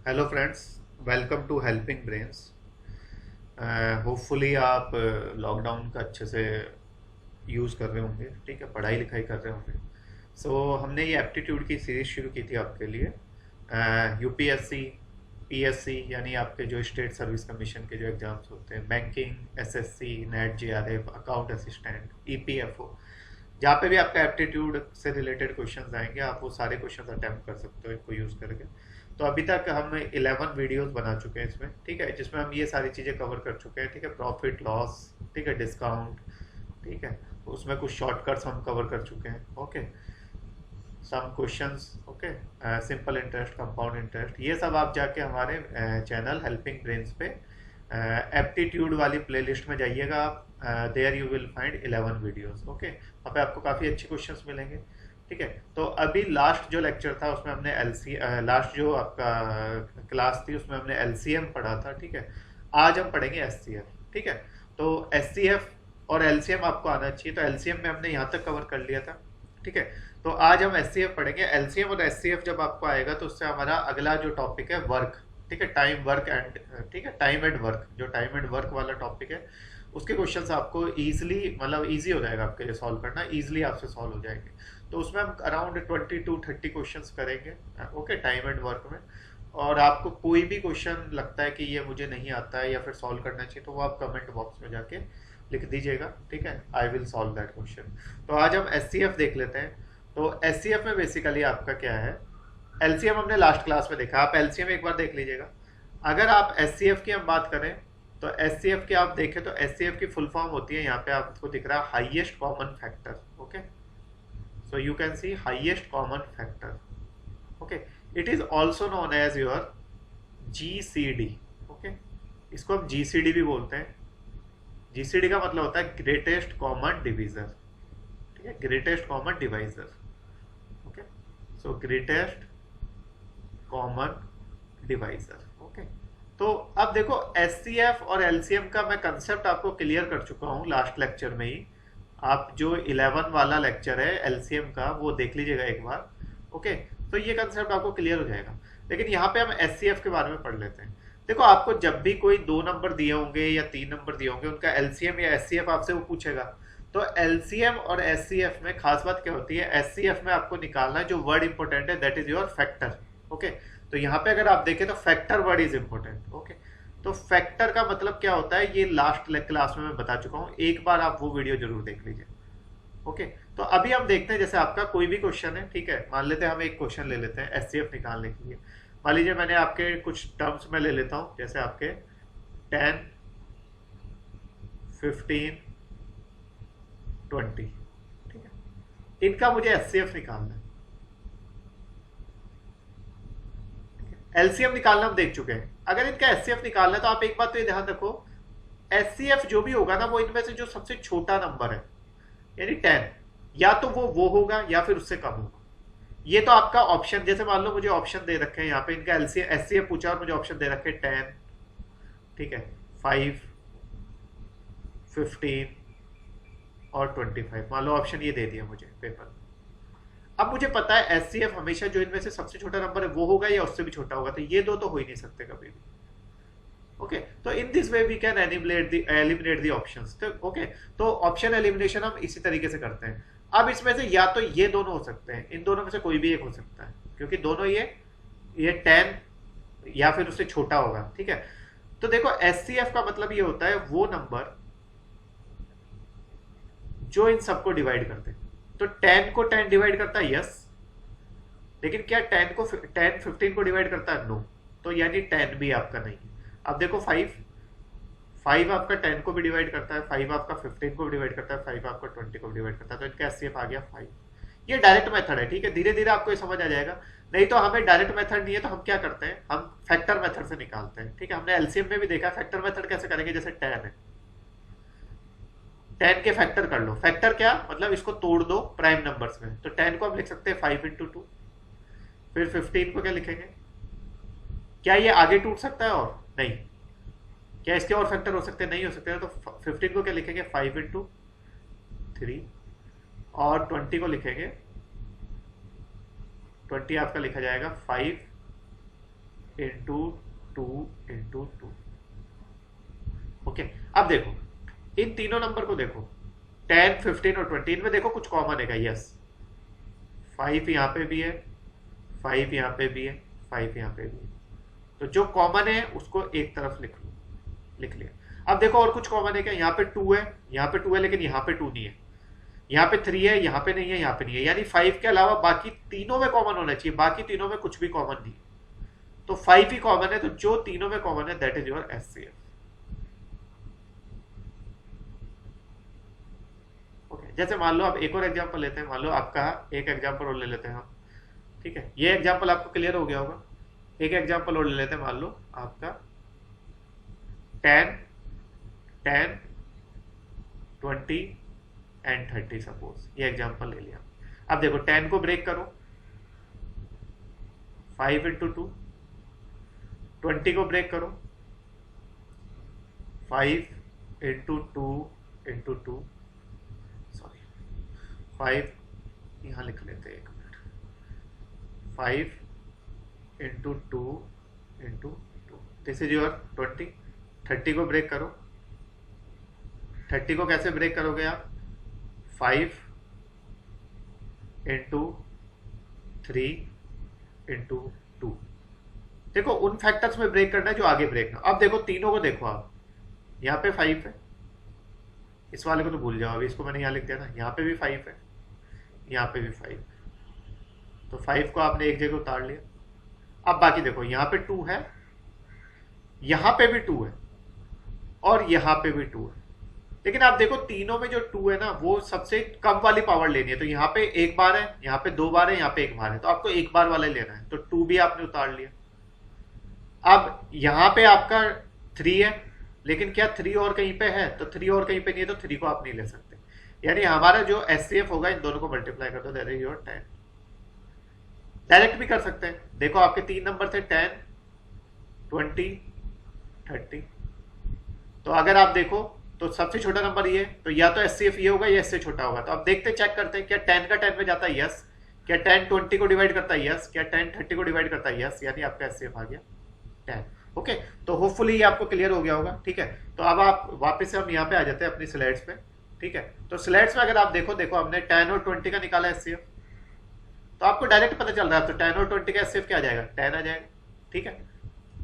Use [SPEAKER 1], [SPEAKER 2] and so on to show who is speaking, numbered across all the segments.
[SPEAKER 1] Hello friends, welcome to helping brains. Hopefully आप lockdown का अच्छे से यूज़ कर रहे होंगे, ठीक है, पढ़ाई लिखाई कर रहे होंगे। हमने ये एप्टीट्यूड की सीरीज शुरू की थी आपके लिए। यूपीएससी, पीएससी यानी आपके जो स्टेट सर्विस कमीशन के जो एग्जाम्स होते हैं, banking, SSC, net, JRF, account assistant, EPFO, जहाँ पे भी आपका एप्टीट्यूड से रिलेटेड क्वेश्चंस आएंगे आप वो सारे क्वेश्चंस अटेम्प्ट कर सकते हो इनको यूज़ करके। तो अभी तक हम 11 वीडियोस बना चुके हैं इसमें, ठीक है, जिसमें हम ये सारी चीज़ें कवर कर चुके हैं, ठीक है, प्रॉफिट लॉस, ठीक है, डिस्काउंट, ठीक है, उसमें कुछ शॉर्टकट्स हम कवर कर चुके हैं। Okay, some questions, okay, simple interest, compound interest, ये सब आप जाके हमारे चैनल हेल्पिंग ब्रेन्स पे एप्टीट्यूड वाली प्लेलिस्ट में जाइएगा आप। There you will find 11 videos. Okay, वहाँ पे आपको काफ़ी अच्छे क्वेश्चंस मिलेंगे, ठीक है। तो अभी लास्ट जो लेक्चर था उसमें हमने लास्ट जो आपका क्लास थी उसमें हमने एलसीएम पढ़ा था, ठीक है। आज हम पढ़ेंगे एचसीएफ, ठीक है। तो एचसीएफ और एलसीएम आपको आना चाहिए, तो एलसीएम में हमने यहाँ तक कवर कर लिया था, ठीक है। तो आज हम एचसीएफ पढ़ेंगे। एलसीएम और एचसीएफ जब आपको आएगा तो उससे हमारा अगला जो टॉपिक है वर्क, ठीक है, टाइम वर्क एंड, ठीक है, टाइम एंड वर्क, जो टाइम एंड वर्क वाला टॉपिक है उसके क्वेश्चंस आपको इजीली, मतलब इजी हो जाएगा आपके लिए सॉल्व करना, इजीली आपसे सॉल्व हो जाएंगे। तो उसमें हम अराउंड 20 to 30 क्वेश्चंस करेंगे, ओके, टाइम एंड वर्क में। और आपको कोई भी क्वेश्चन लगता है कि ये मुझे नहीं आता है या फिर सॉल्व करना चाहिए तो वो आप कमेंट बॉक्स में जाके लिख दीजिएगा, ठीक है, I will solve that question. तो आज हम एचसीएफ देख लेते हैं। तो एचसीएफ में बेसिकली आपका क्या है, एलसीएम हमने लास्ट क्लास में देखा, आप एलसीएम एक बार देख लीजिएगा। अगर आप एचसीएफ की हम बात करें तो एचसीएफ की आप देखें तो एचसीएफ की फुल फॉर्म होती है, यहाँ पे आपको दिख रहा है highest common factor. Okay, so you can see highest common factor. Okay, it is also known as your GCD. Okay, इसको हम GCD भी बोलते हैं। GCD का मतलब होता है ग्रेटेस्ट कॉमन डिवीजर, ठीक है, ग्रेटेस्ट कॉमन डिवाइजर। ओके, सो ग्रेटेस्ट कॉमन डिवाइजर। ओके, तो अब देखो एचसीएफ और एलसीएम का मैं कंसेप्ट आपको क्लियर कर चुका हूँ लास्ट लेक्चर में ही। आप जो 11 वाला लेक्चर है एलसीएम का वो देख लीजिएगा एक बार। ओके, तो ये कंसेप्ट आपको क्लियर हो जाएगा। लेकिन यहाँ पे हम एचसीएफ के बारे में पढ़ लेते हैं। देखो, आपको जब भी कोई 2 नंबर दिए होंगे या 3 नंबर दिए होंगे, उनका एलसीएम या एचसीएफ आपसे वो पूछेगा। तो एलसीएम और एचसीएफ में खास बात क्या होती है, एचसीएफ में आपको निकालना है जो वर्ड इंपॉर्टेंट है, that is your factor. Okay, तो यहाँ पे अगर आप देखें तो factor word is important. Okay, तो फैक्टर का मतलब क्या होता है ये लास्ट क्लास में मैं बता चुका हूँ, एक बार आप वो वीडियो जरूर देख लीजिए। ओके, तो अभी हम देखते हैं, जैसे आपका कोई भी क्वेश्चन है, ठीक है, मान लेते हैं हम एक क्वेश्चन ले लेते हैं एचसीएफ निकालने के लिए। मान लीजिए मैंने आपके कुछ टर्म्स में ले लेता हूँ, जैसे आपके 10, 15, 20, ठीक है, इनका मुझे एचसीएफ निकालना है। एलसीएम निकालना हम देख चुके हैं, अगर इनका एचसीएफ निकालना है तो आप एक बात तो ये ध्यान रखो, एचसीएफ जो भी होगा ना वो इनमें से जो सबसे छोटा नंबर है यानी 10, या तो वो होगा या फिर उससे कम होगा। ये तो आपका ऑप्शन, जैसे मान लो मुझे ऑप्शन दे रखे हैं यहाँ पे, इनका एलसीएम एचसीएफ पूछा और मुझे ऑप्शन दे रखे 10, ठीक है, 5, 15 और 25, मान लो ऑप्शन ये दे दिया मुझे पेपर। अब मुझे पता है एचसीएफ हमेशा जो इनमें से सबसे छोटा नंबर है वो होगा या उससे भी छोटा होगा, तो ये दो तो हो ही नहीं सकते कभी भी। ओके, तो in this way we can eliminate the options. तो ओके, तो ऑप्शन एलिमिनेशन हम इसी तरीके से करते हैं। अब इसमें से या तो ये दोनों हो सकते हैं, इन दोनों में से कोई भी एक हो सकता है, क्योंकि दोनों ये 10 या फिर उससे छोटा होगा, ठीक है। तो देखो एचसीएफ का मतलब ये होता है वो नंबर जो इन सबको डिवाइड करते हैं। तो 10 को 10 डिवाइड करता है, यस, लेकिन क्या 10 15 को डिवाइड करता है, नो। तो यानी 10 भी आपका नहीं है। अब देखो 5 आपका 10 को भी डिवाइड करता है, 5 आपका 15 को भी डिवाइड करता है, 5 आपका 20 को भी डिवाइड करता है, तो इनका एचसीएफ आ गया 5। ये डायरेक्ट मेथड है, ठीक है, धीरे धीरे आपको ये समझ आ जाएगा। नहीं तो हमें डायरेक्ट मेथड नहीं है तो हम क्या करते हैं, हम फैक्टर मेथड से निकालते हैं, ठीक है। हमने एलसीएम में भी देखा फैक्टर मेथड कैसे करेंगे, जैसे 10 है, 10 के फैक्टर कर लो। फैक्टर क्या मतलब, इसको तोड़ दो प्राइम नंबर्स में, तो 10 को हम लिख सकते हैं 5 into 2। फिर 15 को क्या लिखेंगे, क्या ये आगे टूट सकता है और नहीं, क्या इसके और फैक्टर हो सकते हैं, नहीं हो सकते, तो 15 को क्या लिखेंगे 5 into 3, और 20 को लिखेंगे, 20 आपका लिखा जाएगा 5 into two into two. Okay, अब देखो इन तीनों नंबर को देखो, 10, 15 और 20, इनमें देखो कुछ कॉमन है क्या? यस, 5 यहाँ पे भी है, 5 यहाँ पे भी है, 5 यहाँ पे भी है। तो जो कॉमन है उसको एक तरफ लिख लो, लिख लिया। अब देखो और कुछ कॉमन है क्या? यहाँ पे 2 है, यहाँ पे 2 है, लेकिन यहाँ पे 2 नहीं है, यहाँ पे 3 है, यहाँ पे नहीं है, यहाँ पे नहीं है, यानी 5 के अलावा बाकी तीनों में कॉमन होना चाहिए, बाकी तीनों में कुछ भी कॉमन नहीं। तो 5 ही कॉमन है, तो जो तीनों में कॉमन है that is your HCF. Okay, जैसे मान लो आप एक और एग्जांपल लेते हैं, मान लो आपका एक एग्जांपल और ले लेते हैं हम, ठीक है, ये एग्जांपल आपको क्लियर हो गया होगा। एक एग्जांपल और ले लेते हैं, मान लो आपका 10, 10, 20 एंड 30 सपोज, ये एग्जांपल ले लिया। अब देखो 10 को ब्रेक करो, 5 इंटू टू, 20 को ब्रेक करो, 5 into two into two, sorry 5 यहाँ लिख लेते हैं, एक minute, 5 into two into two, this is your 20। 30 को ब्रेक करो, 30 को कैसे ब्रेक करोगे आप? 5 इंटू 3 इंटू टू। देखो उन फैक्टर्स में ब्रेक करना है जो आगे ब्रेक ना। अब देखो तीनों को देखो आप, यहाँ पे 5 है, इस वाले को तो भूल जाओ, अभी इसको मैंने यहाँ लिख दिया ना, यहाँ पे भी 5 है, यहाँ पे भी 5, तो 5 को आपने एक जगह उतार लिया। अब बाकी देखो यहाँ पे 2 है, यहाँ पे भी 2 है, और यहाँ पे भी 2 है, लेकिन आप देखो तीनों में जो 2 है ना वो सबसे कम वाली पावर लेनी है। तो यहाँ पे एक बार है, यहाँ पे 2 बार है, यहाँ पे एक बार है, तो आपको एक बार वाला लेना है, तो 2 भी आपने उतार लिया। अब यहाँ पे आपका 3 है, लेकिन क्या 3 और कहीं पे है? तो 3 और कहीं पे नहीं है, तो 3 को आप नहीं ले सकते, यानी हमारा जो एचसीएफ होगा इन दोनों को मल्टीप्लाई कर दो, दैट इज योर 10। डायरेक्ट भी कर सकते हैं, देखो आपके 3 नंबर थे 10, 20, 30, तो अगर आप देखो तो सबसे छोटा नंबर ये, तो या तो एचसीएफ ये होगा या इससे छोटा होगा। तो अब देखते चेक करते हैं, क्या 10 का 10 में जाता है? यस। क्या 10 20 को डिवाइड करता है? यस। क्या 10 30 को डिवाइड करता है? यस, यानी आपका एचसीएफ आ गया 10। ओके, तो होपफुली ये आपको क्लियर हो गया होगा, ठीक है। तो अब आप वापस से हम यहाँ पे आ जाते हैं अपनी स्लाइड्स पे, ठीक है। तो स्लाइड्स में अगर आप देखो हमने 10 और 20 का निकाला एचसीएफ, तो आपको डायरेक्ट पता चल रहा है, तो 10 और 20 का एचसीएफ क्या आ जाएगा? 10 आ जाएगा, ठीक है,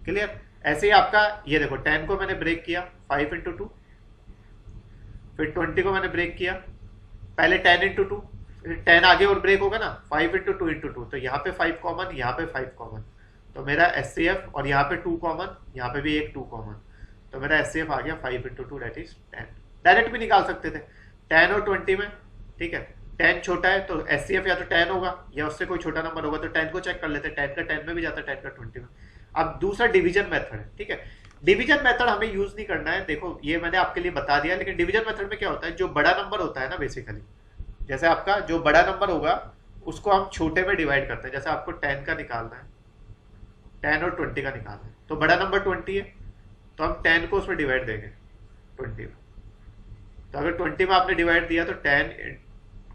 [SPEAKER 1] क्लियर। ऐसे ही आपका ये देखो 10 को मैंने ब्रेक किया 5 इंटू टू, फिर 20 को मैंने ब्रेक किया, पहले 10 इंटू टू, फिर 10 आगे और ब्रेक होगा ना, 5 इंटू टू इंटू टू, तो यहाँ पे 5 कॉमन, यहाँ पे 5 कॉमन, तो मेरा एचसीएफ, और यहाँ पे 2 कॉमन, यहाँ पे भी एक 2 कॉमन, तो मेरा एचसीएफ आ गया 5 into two that is 10। Direct भी निकाल सकते थे 10 और 20 में, ठीक है। 10 छोटा है तो एचसीएफ या तो 10 होगा या उससे कोई छोटा नंबर होगा, तो 10 को चेक कर लेते, 10 का 10 में भी जाता है, 10 का 20 में। अब दूसरा डिवीजन मेथड है, ठीक है। डिवीजन मेथड हमें यूज नहीं करना है, देखो ये मैंने आपके लिए बता दिया, लेकिन डिवीजन मेथड में क्या होता है, जो बड़ा नंबर होता है ना, बेसिकली जैसे आपका जो बड़ा नंबर होगा उसको हम छोटे में डिवाइड करते हैं। जैसे आपको 10 का निकालना है, 10 और 20 का निकालना है, तो बड़ा नंबर 20 है, तो हम 10 को उसमें डिवाइड देंगे 20 में। तो अगर 20 में आपने डिवाइड दिया तो 10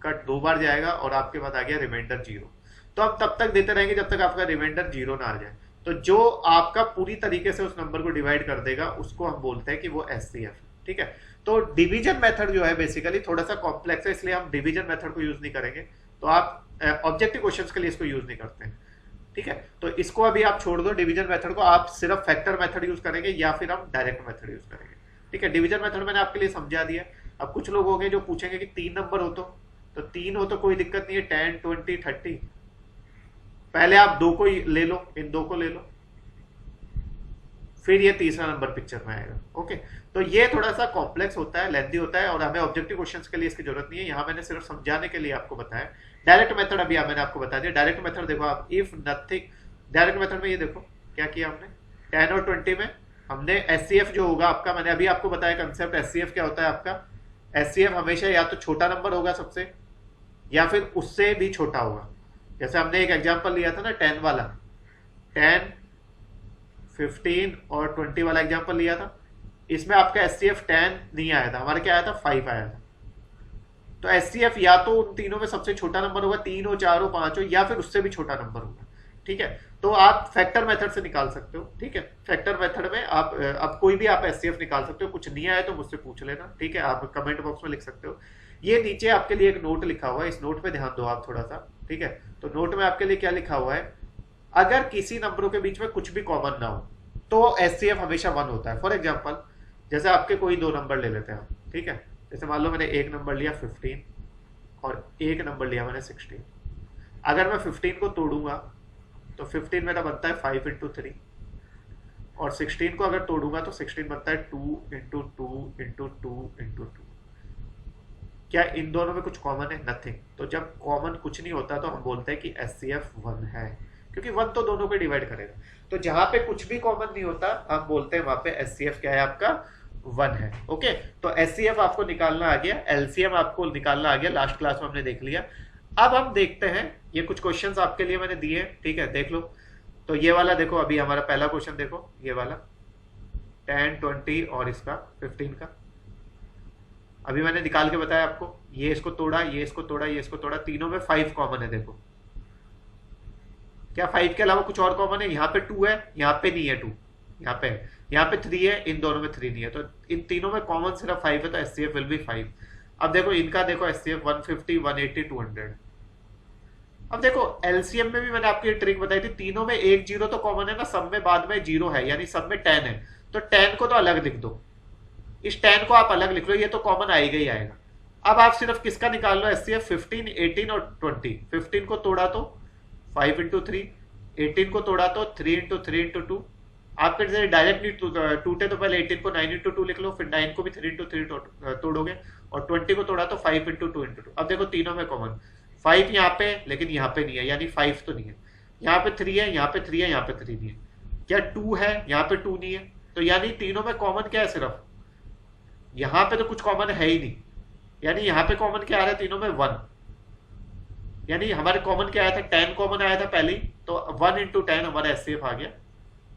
[SPEAKER 1] का 2 बार जाएगा और आपके पास आ गया रिमाइंडर 0। तो हम तब तक देते रहेंगे जब तक आपका रिमाइंडर 0 ना आ जाए। तो जो आपका पूरी तरीके से उस नंबर को डिवाइड कर देगा उसको हम बोलते हैं कि वो एचसीएफ, ठीक है। तो डिवीजन मेथड जो है बेसिकली थोड़ा सा कॉम्प्लेक्स है, इसलिए हम डिवीजन मेथड को यूज नहीं करेंगे। तो आप ऑब्जेक्टिव क्वेश्चंस के लिए इसको यूज नहीं करते हैं, ठीक है। तो इसको अभी आप छोड़ दो डिवीजन मेथड को, आप सिर्फ फैक्टर मेथड यूज करेंगे या फिर हम डायरेक्ट मेथड यूज करेंगे, ठीक है। डिवीजन मेथड मैंने आपके लिए समझा दिया। अब कुछ लोग होंगे जो पूछेंगे कि 3 नंबर हो तो 3 हो तो कोई दिक्कत नहीं है, 10 20 30, पहले आप 2 को ले लो, इन 2 को ले लो, फिर ये तीसरा नंबर पिक्चर में आएगा। ओके, तो ये थोड़ा सा कॉम्प्लेक्स होता है, लेंथी होता है, और हमें ऑब्जेक्टिव क्वेश्चंस के लिए इसकी जरूरत नहीं है। यहाँ मैंने सिर्फ समझाने के लिए आपको बताया। डायरेक्ट मेथड अभी मैंने आपको बता दिया। डायरेक्ट मेथड देखो आप, इफ नथिंग, डायरेक्ट मेथड में ये देखो क्या किया हमने, 10 और 20 में हमने एचसीएफ जो होगा आपका, मैंने अभी आपको बताया कंसेप्ट एचसीएफ क्या होता है आपका। एचसीएफ हमेशा या तो छोटा नंबर होगा सबसे, या फिर उससे भी छोटा होगा। जैसे हमने एक एग्जाम्पल लिया था ना 10 वाला, 10 15 और 20 वाला एग्जाम्पल लिया था, इसमें आपका एचसीएफ 10 नहीं आया था, हमारा क्या आया था, 5 आया था। तो एचसीएफ या तो उन तीनों में सबसे छोटा नंबर होगा, 3 हो 4 हो 5 हो, या फिर उससे भी छोटा नंबर होगा। ठीक है। तो आप फैक्टर मेथड से निकाल सकते हो, ठीक है। फैक्टर मेथड में आप अब कोई भी आप एचसीएफ निकाल सकते हो। कुछ नहीं आया तो मुझसे पूछ लेना, ठीक है। आप कमेंट बॉक्स में लिख सकते हो। ये नीचे आपके लिए एक नोट लिखा हुआ है, इस नोट पे ध्यान दो आप थोड़ा सा, ठीक है। तो नोट में आपके लिए क्या लिखा हुआ है, अगर किसी नंबरों के बीच में कुछ भी कॉमन ना हो तो एचसीएफ हमेशा 1 होता है। फॉर एग्जाम्पल, जैसे आपके कोई 2 नंबर ले लेते हैं, ठीक है। जैसे मान लो मैंने एक नंबर लिया 15 और एक नंबर लिया मैंने 16। अगर मैं 15 को तोड़ूंगा तो 15 मेरा बनता है 5 इंटू 3, और 16 को अगर तोड़ूंगा तो 16 बनता है 2 इंटू 2 इंटू 2 इंटू 2। क्या इन दोनों में कुछ कॉमन है? नथिंग। तो जब कॉमन कुछ नहीं होता तो हम बोलते हैं कि एचसीएफ 1 है, क्योंकि 1 तो दोनों को डिवाइड करेगा। तो जहां पे कुछ भी कॉमन नहीं होता हम बोलते हैं वहां पे एचसीएफ क्या है आपका, 1 है। ओके, तो एचसीएफ आपको निकालना आ गया, एलसीएम आपको निकालना आ गया, लास्ट क्लास में हमने देख लिया। अब हम देखते हैं, ये कुछ क्वेश्चंस आपके लिए मैंने दिए, ठीक है, देख लो। तो ये वाला देखो, अभी हमारा पहला क्वेश्चन देखो, ये वाला 10, 20 और इसका 15 का अभी मैंने निकाल के बताया आपको। ये इसको तोड़ा, ये इसको तोड़ा, ये इसको तोड़ा, तीनों में 5 कॉमन है। देखो क्या 5 के अलावा कुछ और कॉमन है? यहाँ पे 2 है, यहाँ पे नहीं है 2, यहाँ पे है, यहाँ पे 3 है, इन दोनों में 3 नहीं है। तो इन तीनों में कॉमन सिर्फ 5 है, तो एचसीएफ विल बी 5। अब देखो इनका, देखो एचसीएफ 150, 180, 200। अब देखो एलसीएम में भी मैंने आपको ये ट्रिक बताई थी, तीनों में एक जीरो तो कॉमन है ना, सब में बाद में जीरो है, यानी सब में 10 है। तो 10 को तो अलग लिख दो, इस 10 को आप अलग लिख लो, ये तो कॉमन आएगा ही आएगा। अब आप सिर्फ किसका निकाल लो, एचसीएफ 15, 18 और 20। 15 को तोड़ा तो 5 इंटू 3, 18 को तोड़ा तो 3 इंटू 3 इंटू 2। आपके जैसे डायरेक्ट नहीं टूटे तो पहले 18 को 9 इंटू 2 लिख लो, फिर 9 को भी 3 इंटू 3 तोड़ोगे, और 20 को तोड़ा तो 5 इंटू 2 इंटू 2। अब देखो तीनों में कॉमन 5 यहाँ पे, लेकिन यहाँ पे नहीं है, यानी 5 तो नहीं है। यहाँ पे 3 है, यहाँ पे 3 है, यहाँ पे 3 नहीं है। क्या 2 है? यहाँ पे 2 नहीं है। तो यानी तीनों में कॉमन क्या है, सिर्फ यहाँ पे तो कुछ कॉमन है ही नहीं, यानी यहाँ पे कॉमन क्या आ रहा है तीनों में, 1। यानी हमारे कॉमन क्या आया था, 10 कॉमन आया था पहले ही, तो 1 इंटू 10 हमारा एचसीएफ आ गया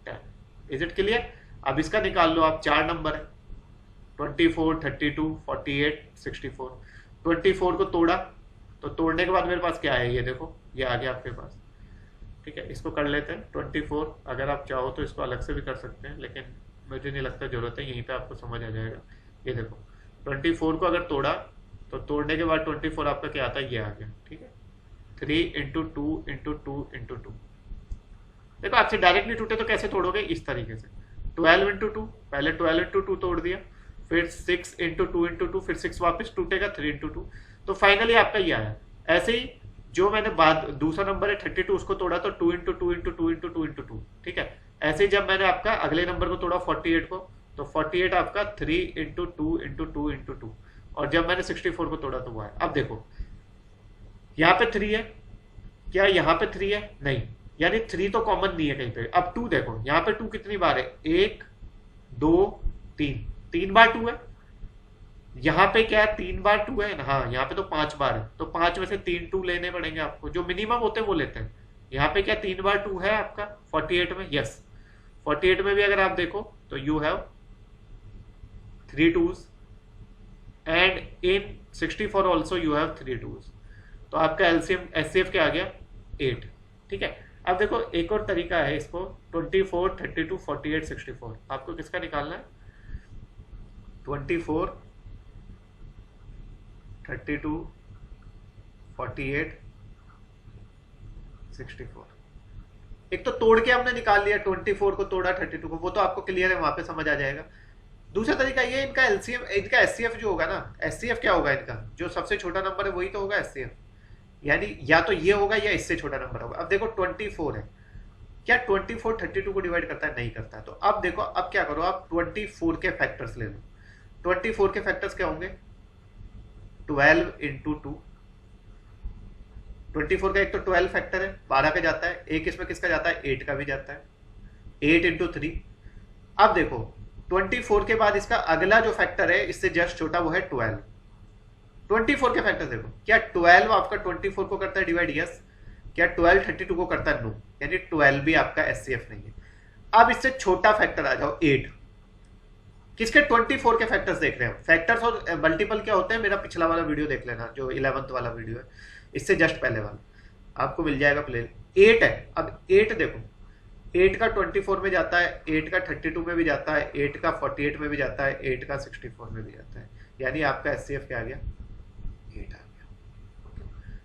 [SPEAKER 1] 10। Is it clear? अब इसका निकाल लो आप, 4 नंबर है, 24, 32, 48, 64। 24 को तोड़ा, तो तोड़ने के बाद मेरे पास क्या है, ये देखो ये आ गया आपके पास, ठीक है। इसको कर लेते हैं 24। अगर आप चाहो तो इसको अलग से भी कर सकते हैं, लेकिन मुझे नहीं लगता जरूरत है, यहीं पे आपको समझ आ जाएगा। ये देखो 24 को अगर तोड़ा तो तोड़ने के बाद 24 आपका क्या आता है, ये आ गया, ठीक है। 3 इंटू 2 इंटू 2 इंटू 2। देखो आपसे डायरेक्टली टूटे तो कैसे तोड़ोगे, इस तरीके से 12 इंटू 2, पहले 12 इंटू 2 तोड़ दिया, फिर 6 इंटू 2 इंटू 2, फिर 6 वापस टूटेगा, 3 इंटू 2। तो फाइनली आपका ये आया। ऐसे ही जो मैंने बाद दूसरा नंबर है 32, उसको तोड़ा तो 2 इंटू 2 इंटू 2 इंटू 2 इंटू 2, ठीक है। ऐसे ही जब मैंने आपका अगले नंबर को तोड़ा 48 को, तो 48 आपका 3 इंटू 2 इंटू 2 इंटू 2, और जब मैंने 64 को तोड़ा तो वो है। अब देखो यहाँ पे 3 है, क्या यहाँ पे 3 है? नहीं, यानी 3 तो कॉमन नहीं है कहीं पे। अब 2 देखो, यहाँ पे 2 कितनी बार है, 1 2 3, 3 बार 2 है। यहाँ पे क्या है, 3 बार 2 है, हाँ यहाँ पे तो 5 बार है, तो 5 में से 3 2 लेने पड़ेंगे आपको, जो मिनिमम होते हैं वो लेते हैं। यहाँ पे क्या 3 बार 2 है आपका 48 में? यस। 48 में भी अगर आप देखो तो you have 3 2s, and in 64 also you have 3 2s। तो आपका एलसीएम एचसीएफ क्या आ गया, 8, ठीक है। अब देखो एक और तरीका है इसको, 24, 32, 48, 64। आपको किसका निकालना है, 24, 32, 48, 64। एक तो तोड़ के हमने निकाल लिया, 24 को तोड़ा 32 को, वो तो आपको क्लियर है, वहां पे समझ आ जाएगा। दूसरा तरीका ये, इनका एलसीएम, इनका एचसीएफ जो होगा ना, एचसीएफ क्या होगा इनका, जो सबसे छोटा नंबर है वही तो होगा एचसीएफ, यानी या तो ये होगा या इससे छोटा नंबर होगा। अब देखो 24 है, क्या 24 32 को डिवाइड करता है? नहीं करता है। तो अब देखो, अब क्या करो आप, 24 के फैक्टर्स ले लो। 24 के फैक्टर्स क्या होंगे, 12 इंटू 2। 24 का एक तो 12 फैक्टर है, 12 का जाता है, एक इसमें किसका जाता है, 8 का भी जाता है, 8 इंटू 3। अब देखो 24 के बाद इसका अगला जो फैक्टर है इससे जस्ट छोटा, वो है 12। 24 के फैक्टर देखो, क्या 12 आपका 24 को करता है डिवाइड? यस। क्या 12 32 को करता है? नो। यानी 12 भी आपका एचसीएफ नहीं है। अब इससे छोटा फैक्टर आ जाओ 8। किसके? 24 के फैक्टर्स देख रहे हैं। फैक्टर्स और मल्टीपल क्या होते हैं, मेरा पिछला वाला वीडियो देख लेना, जो 11th वाला वीडियो है, इससे जस्ट पहले वाला। आपको मिल जाएगा प्लेन। 8 है, अब 8 देखो, 8 का 24 में जाता है, 8 का 32 में भी जाता है, 8 का 48 में भी जाता है, 8 का 64 में भी जाता है, यानी आपका एचसीएफ क्या आ गया, 8 आ गया।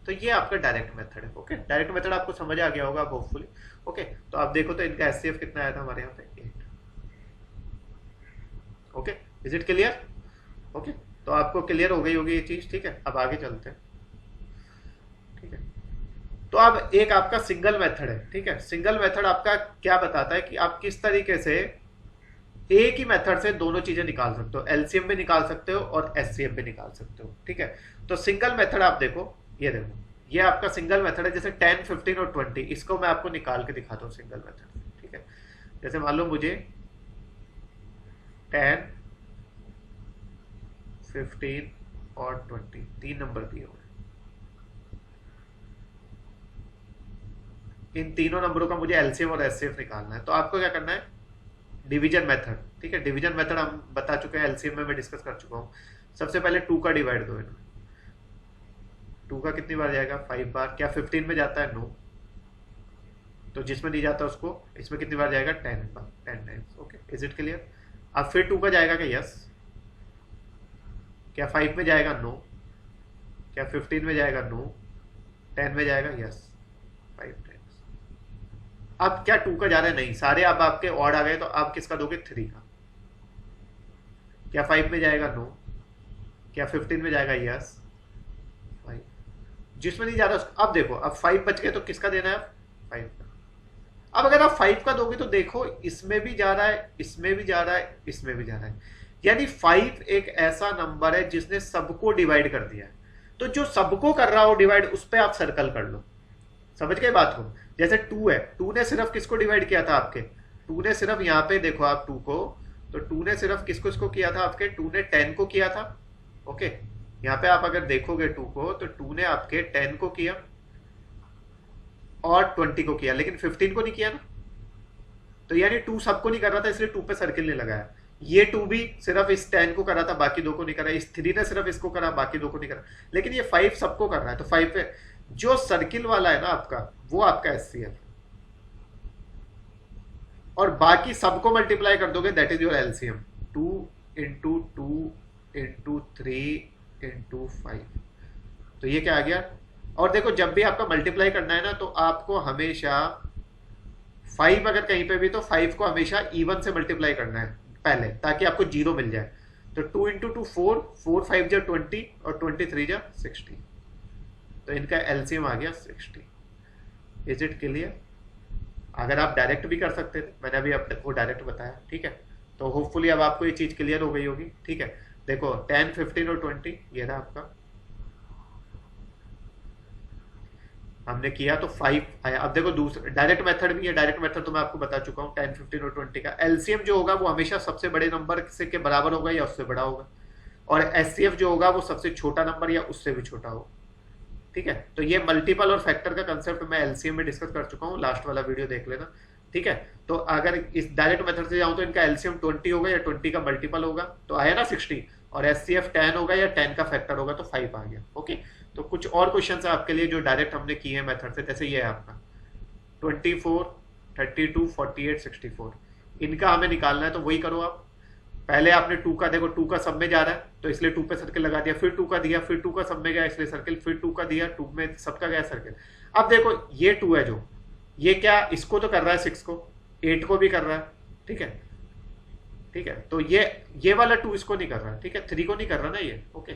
[SPEAKER 1] तो ये आपका डायरेक्ट मेथड है। ओके, डायरेक्ट मेथड आपको समझ आ गया होगा होपफुली। ओके, तो आप देखो तो इनका एचसीएफ कितना आया था हमारे यहाँ पे, 8। Okay, is it clear? Okay, तो आपको क्लियर हो गई होगी ये चीज। ठीक है, अब आगे चलते हैं। ठीक है, तो अब एक आपका सिंगल मेथड है। ठीक है, सिंगल मेथड आपका क्या बताता है कि आप किस तरीके से एक ही मेथड से दोनों चीजें निकाल सकते हो, एलसीएम भी निकाल सकते हो और एचसीएफ भी निकाल सकते हो। ठीक है, तो सिंगल मेथड आप देखो, ये देखो, ये आपका सिंगल मेथड है। जैसे 10, 15 और 20, इसको मैं आपको निकाल के दिखाता हूँ सिंगल मेथड। ठीक है, जैसे मान लो मुझे 10, 15 और 20 तीन नंबर दिए हुए, इन तीनों नंबरों का मुझे एलसीएम और एचसीएफ निकालना है। तो आपको क्या करना है, डिवीजन मेथड। ठीक है, डिवीजन मेथड हम बता चुके हैं, एलसीएम में मैं डिस्कस कर चुका हूँ। सबसे पहले 2 का डिवाइड दो इनमें, 2 का कितनी बार जाएगा, 5 बार। क्या 15 में जाता है, नो, तो जिसमें नहीं जाता उसको, इसमें कितनी बार जाएगा, 10 बार, 10 times. Okay, is it clear? अब फिर 2 का जाएगा क्या, यस। क्या 5 में जाएगा, नो। क्या 15 में जाएगा, नो। 10 में जाएगा, यस, 5 टाइम्स। अब क्या 2 का जा रहा है, नहीं, सारे अब आपके ऑड आ गए, तो आप किसका दोगे, 3 का। क्या 5 में जाएगा, नो। क्या 15 में जाएगा, यस, 5। जिसमें नहीं जा रहा उसको, अब देखो, अब 5 बच गए तो किसका देना है, 5 का। अब अगर आप 5 का दोगे तो देखो, इसमें भी जा रहा है, इसमें भी जा रहा है, इसमें भी जा रहा है, यानी 5 एक ऐसा नंबर है जिसने सबको डिवाइड कर दिया है। तो जो सबको कर रहा हो डिवाइड, उस पर आप सर्कल कर लो। समझ गए बात को? जैसे 2 है, 2 ने सिर्फ किसको डिवाइड किया था आपके, 2 ने सिर्फ यहाँ पे देखो आप 2 को, तो 2 ने सिर्फ किसको इसको किया था आपके, 2 ने 10 को किया था। ओके, यहाँ पे आप अगर देखोगे 2 को, तो 2 ने आपके 10 को किया और 20 को किया, लेकिन 15 को नहीं किया ना। तो यानी 2 सबको नहीं कर रहा था, इसलिए 2 पे सर्किल नहीं लगाया। ये 2 भी सिर्फ इस 10 को कर रहा था, बाकी 2 को नहीं कर रहा। इस 3 ने सिर्फ इसको करा, बाकी 2 को नहीं करा। लेकिन ये 5 सबको कर रहा है, तो 5 पे जो सर्किल वाला है ना आपका, वो आपका एचसीएफ, और बाकी सबको मल्टीप्लाई कर दोगे, that is your LCM. 2 into 2 into 3 into 5, तो ये क्या आ गया। और देखो, जब भी आपका मल्टीप्लाई करना है ना, तो आपको हमेशा 5 अगर कहीं पे भी, तो 5 को हमेशा इवन से मल्टीप्लाई करना है पहले, ताकि आपको 0 मिल जाए। तो 2 इंटू 2 4, 4 5 जा 20 और 23 जा 60, तो इनका एलसीएम आ गया 60। Is it clear? अगर आप डायरेक्ट भी कर सकते थे, मैंने अभी आपको डायरेक्ट बताया। ठीक है, तो होपफुली अब आपको ये चीज क्लियर हो गई होगी। ठीक है, देखो 10, 15 और 20 ये रहा आपका, हमने किया तो 5 आया। अब देखो दूसरा डायरेक्ट मेथड भी है, डायरेक्ट मेथड तो मैं आपको बता चुका हूँ। 10, 15 और 20 का एलसीएम जो होगा वो हमेशा सबसे बड़े नंबर से के बराबर होगा या उससे बड़ा होगा, और एचसीएफ जो होगा वो सबसे छोटा नंबर या उससे भी छोटा होगा। ठीक है, तो ये मल्टीपल और फैक्टर का कंसेप्ट मैं एलसीएम में डिस्कस कर चुका हूँ, लास्ट वाला वीडियो देख लेना। ठीक है, तो अगर इस डायरेक्ट मेथड से जाऊं तो इनका एलसीएम 20 होगा या 20 का मल्टीपल होगा, तो आया ना 60, और एचसीएफ 10 होगा या 10 का फैक्टर होगा, तो 5 आ गया। ओके, तो कुछ और क्वेश्चन है आपके लिए जो डायरेक्ट हमने किए हैं मेथड से, जैसे ये है आपका 24, 32, 48, 64, इनका हमें निकालना है, तो वही करो आप। पहले आपने 2 का, देखो 2 का सब में जा रहा है, तो इसलिए 2 पे सर्किल लगा दिया, फिर 2 का दिया, फिर 2 का सब में गया इसलिए सर्किल, फिर 2 का दिया, 2 में सबका गया सर्किल। अब देखो ये 2 है, जो ये क्या इसको तो कर रहा है, 6 को, 8 को भी कर रहा है। ठीक है, ठीक है, तो ये वाला 2 इसको नहीं कर रहा। ठीक है, 3 को नहीं कर रहा ना ये। ओके,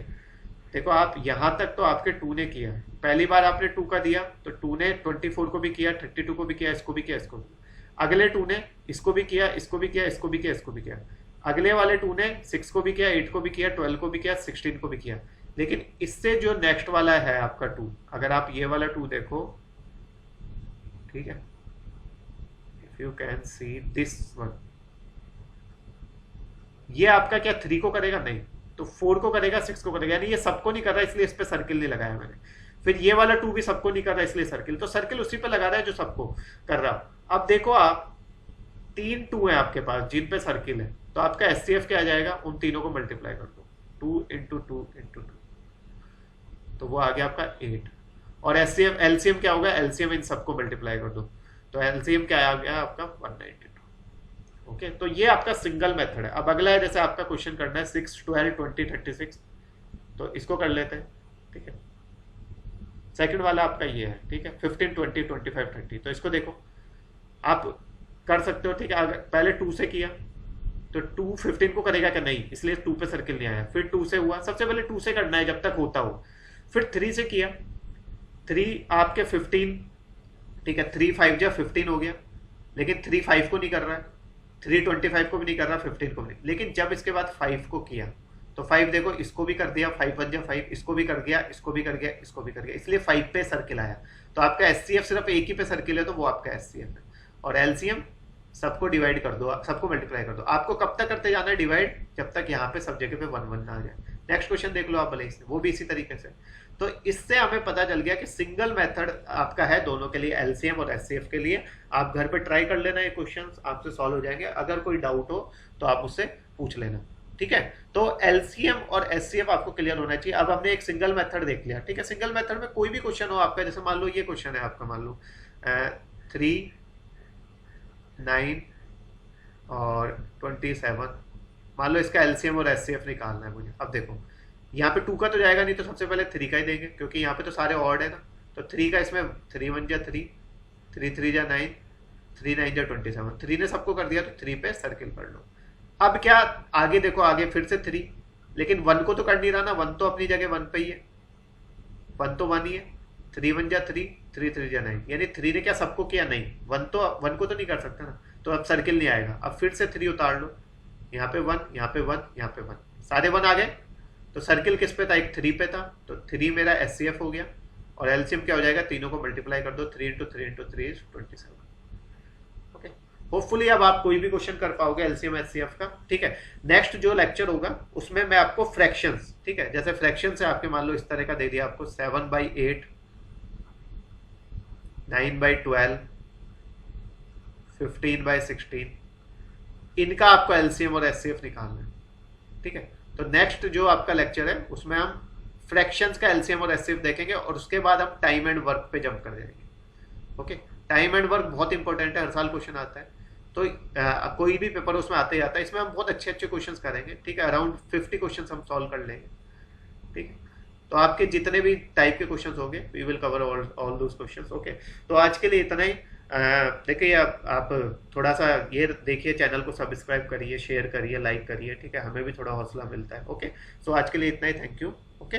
[SPEAKER 1] देखो आप यहां तक तो आपके 2 ने किया, पहली बार आपने 2 का दिया, तो 2 ने 24 को भी किया, 32 को भी किया, इसको भी किया, इसको भी। अगले 2 ने इसको भी किया, इसको भी किया, इसको भी किया, इसको भी किया। अगले वाले 2 ने 6 को भी किया, 8 को भी किया, 12 को भी किया, 16 को भी किया। लेकिन इससे जो नेक्स्ट वाला है आपका 2, अगर आप ये वाला 2 देखो, ठीक है, if you can see this one, ये आपका क्या 3 को करेगा, नहीं, तो 4 को करेगा, 6 को करेगा, यानी ये सबको नहीं कर रहा, इसलिए इस पे सर्किल नहीं लगाया मैंने। फिर ये वाला 2 भी सबको नहीं कर रहा, इसलिए सर्किल, तो सर्किल उसी पे लगा रहा है जो सबको कर रहा। अब देखो आप 3 2 है आपके पास जिन पे सर्किल है, तो आपका एचसीएफ क्या आ जाएगा, उन तीनों को मल्टीप्लाई कर दो, 2 इंटू 2 इंटू 2, तो वो आ गया आपका 8। और एचसीएफ एलसीएम क्या होगा, एलसीएम इन सबको मल्टीप्लाई कर दो, तो एलसीएम क्या आ गया आपका 192। ओके, तो ये आपका सिंगल मेथड है। अब अगला है, जैसे आपका क्वेश्चन करना है 6, 12, 20, 36, तो इसको कर लेते हैं। ठीक है, सेकंड वाला आपका ये है। ठीक है, 15, 20, 25, 30, तो इसको देखो आप कर सकते हो। ठीक है, अगर पहले 2 से किया तो 2 15 को करेगा क्या, नहीं, इसलिए 2 पे सर्किल नहीं आया। फिर 2 से हुआ, सबसे पहले 2 से करना है जब तक होता हो। फिर 3 से किया, 3 आपके 15, ठीक है, 3 5 जा 15 हो गया, लेकिन 3 5 को नहीं कर रहा है, 3 25 को भी नहीं कर रहा, 15 को भी नहीं। लेकिन जब इसके बाद 5 को किया तो 5 देखो इसको भी कर दिया, 5 1 जा 5, इसको भी कर गया, इसको भी कर गया, इसको भी कर गया, इसलिए 5 पे सर्किल आया। तो आपका एचसीएफ सिर्फ एक ही पे सर्किल है, तो वो आपका एचसीएफ है। और एलसीएम सबको डिवाइड कर दो, सबको मल्टीप्लाई कर दो। आपको कब तक करते जाना है डिवाइड, जब तक यहाँ पे सब जगह पे 1 1 ना आ जाए। नेक्स्ट क्वेश्चन देख लो आप भले इसमें, वो भी इसी तरीके से। तो इससे हमें पता चल गया कि सिंगल मेथड आपका है दोनों के लिए, एलसीएम और एचसीएफ के लिए। आप घर पे ट्राई कर लेना, ये क्वेश्चंस आपसे सॉल्व हो जाएंगे। अगर कोई डाउट हो तो आप उससे पूछ लेना। ठीक है, तो एलसीएम और एचसीएफ आपको क्लियर होना चाहिए। अब हमने एक सिंगल मेथड देख लिया। ठीक है, सिंगल मेथड में कोई भी क्वेश्चन हो आपका, जैसे मान लो ये क्वेश्चन है आपका, मान लो 3, 9 और 27, मान लो इसका एलसीएम और एचसीएफ निकालना है मुझे। अब देखो यहाँ पे 2 का तो जाएगा नहीं, तो सबसे पहले 3 का ही देंगे, क्योंकि यहाँ पे तो सारे ऑड है ना। तो 3 का इसमें 3 1 जा 3, 3 3 जा 9, 3 9 जा 27, 3 ने सबको कर दिया, तो 3 पे सर्किल कर लो। अब क्या आगे देखो, आगे फिर से 3, लेकिन 1 को तो कर नहीं रहा ना, 1 तो अपनी जगह 1 पे ही है, 1 तो 1 ही है। 3 1 जा 3, 3 3 जा 9, यानी 3 ने क्या सबको किया, नहीं, 1 को तो नहीं कर सकता ना, तो अब सर्किल नहीं आएगा। अब फिर से 3 उतार लो, यहाँ पे 1, यहाँ पे 1, यहाँ पे 1, सारे 1 आ गए। तो सर्किल किस पे था, एक 3 पे था, तो 3 मेरा एचसीएफ हो गया। और एलसीएम क्या हो जाएगा, तीनों को मल्टीप्लाई कर दो, 3 × 3 × 3 = 27। ओके, होपफुली अब आप कोई भी क्वेश्चन कर पाओगे एलसीएम एचसीएफ का। ठीक है, नेक्स्ट जो लेक्चर होगा उसमें मैं आपको फ्रैक्शंस, ठीक है, जैसे फ्रैक्शंस है आपके, मान लो इस तरह का दे दिया आपको 7/8, 9/12, 15/16, इनका आपको एलसीएम और एचसीएफ निकालना है। ठीक है, तो नेक्स्ट जो आपका लेक्चर है उसमें हम फ्रैक्शंस का एलसीएम और एचसीएफ देखेंगे, और उसके बाद हम टाइम एंड वर्क पे जंप कर जाएंगे। ओके, टाइम एंड वर्क बहुत इंपॉर्टेंट है, हर साल क्वेश्चन आता है, तो कोई भी पेपर उसमें आते ही आता है। इसमें हम बहुत अच्छे अच्छे क्वेश्चंस करेंगे। ठीक है, अराउंड 50 क्वेश्चंस हम सॉल्व कर लेंगे। ठीक है, तो आपके जितने भी टाइप के क्वेश्चंस होंगे, we will cover all those questions. Okay, तो आज के लिए इतना ही। देखिए आप थोड़ा सा ये देखिए, चैनल को सब्सक्राइब करिए, शेयर करिए, लाइक करिए। ठीक है, हमें भी थोड़ा हौसला मिलता है। ओके, सो आज के लिए इतना ही। Thank you. ओके।